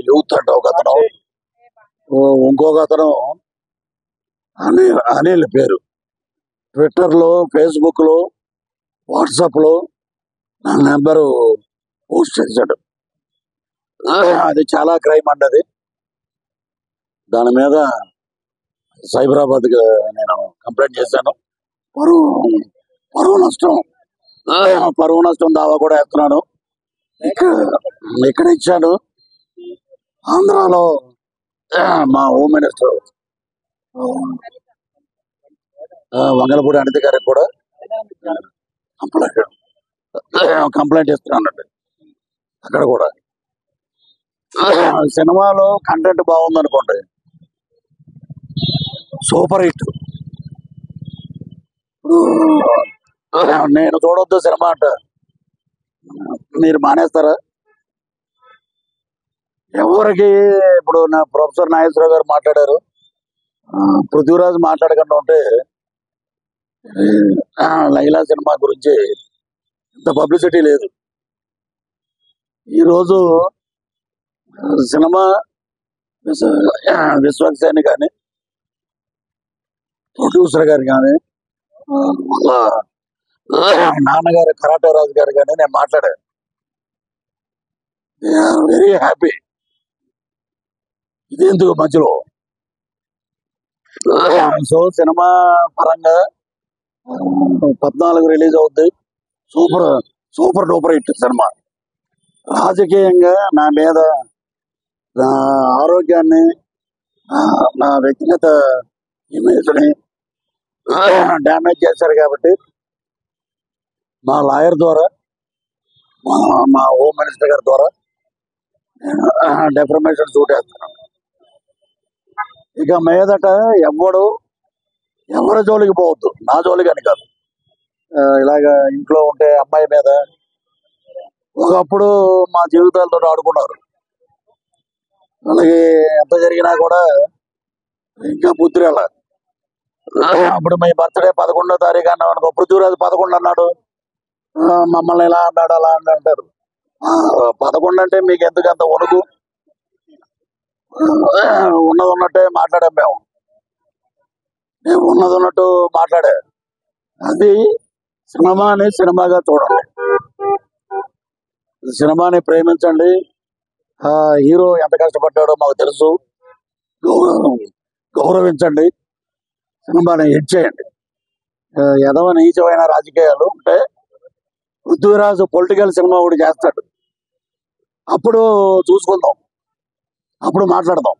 Youth అంటే ఒక అతను, ఇంకొక అతను అనిల్ అనిల్ పేరు ట్విట్టర్లో, ఫేస్బుక్లో, వాట్సాప్లో నా నెంబరు పోస్ట్ చేశాడు. అది చాలా క్రైమ్ అండి. అది దాని మీద సైబరాబాద్కి నేను కంప్లైంట్ చేశాను. పరువు పరువు నష్టం పరువు నష్టం దావా కూడా వేస్తున్నాను. ఇక్కడ ఇచ్చాను. ఆంధ్రాలో మా హోమ్ మినిస్టర్ వంగలపూడి అనిత గారికి కూడా కంప్లైంట్ ఇస్తున్నానండి. అక్కడ కూడా సినిమాలో కంటెంట్ బాగుందనుకోండి, సూపర్ హిట్. నేను చూడొద్దు సినిమా అంట మీరు మానేస్తారా? ఎవరికి ఇప్పుడు నా ప్రొఫెసర్ నాగేశ్వరరావు గారు మాట్లాడారు, పృథ్వీరాజ్ మాట్లాడకుండా ఉంటే లైలా సినిమా గురించి ఇంత పబ్లిసిటీ లేదు. ఈరోజు సినిమా విశ్వక్సేన్ కానీ, ప్రొడ్యూసర్ గారు కానీ, నాన్నగారు కరాటే రాజు గారు కానీ నేను మాట్లాడాను. Very happy. ఇదేందుకు మధ్యలో సో సినిమా పరంగా 14 రిలీజ్ అవుద్ది. Super super duper hit cinema. రాజకీయంగా నా మీద, నా ఆరోగ్యాన్ని, నా వ్యక్తిగత ఇమేజ్ని డ్యామేజ్ చేశారు కాబట్టి మా లాయర్ ద్వారా, మా హోమ్ మినిస్టర్ గారి ద్వారా డెఫర్మేషన్ సూట్ వేస్తున్నాను. ఇక మీదట ఎవరి జోలికి పోవద్దు, నా జోలికి అని కాదు. ఇలాగ ఇంట్లో ఉంటే అమ్మాయి మీద ఒకప్పుడు మా జీవితాలతో ఆడుకున్నారు. వాళ్ళకి ఎంత జరిగినా కూడా ఇంకా బుద్ధి రాల. అప్పుడు మీ బర్త్డే 11వ తారీఖు అన్నాం అనుకో, పృథ్వీరాజు 11 అన్నాడు, మమ్మల్ని ఇలా అన్నాడు అలా అంటారు. 11 అంటే మీకు ఎందుకు అంత వణుకు? ఉన్నది ఉన్నట్టే మాట్లాడాం మేము. నేను ఉన్నది ఉన్నట్టు మాట్లాడా. అది సినిమాని సినిమాగా చూడండి, సినిమాని ప్రేమించండి. హీరో ఎంత కష్టపడ్డాడో మాకు తెలుసు, గౌరవించండి. సినిమాని హిట్ చేయండి. ఎదవ నీచమైన రాజకీయాలు ఉంటే పృథ్వీరాజు పొలిటికల్ సినిమా ఒకటి చేస్తాడు, అప్పుడు చూసుకుందాం, అప్పుడు మాట్లాడదాం.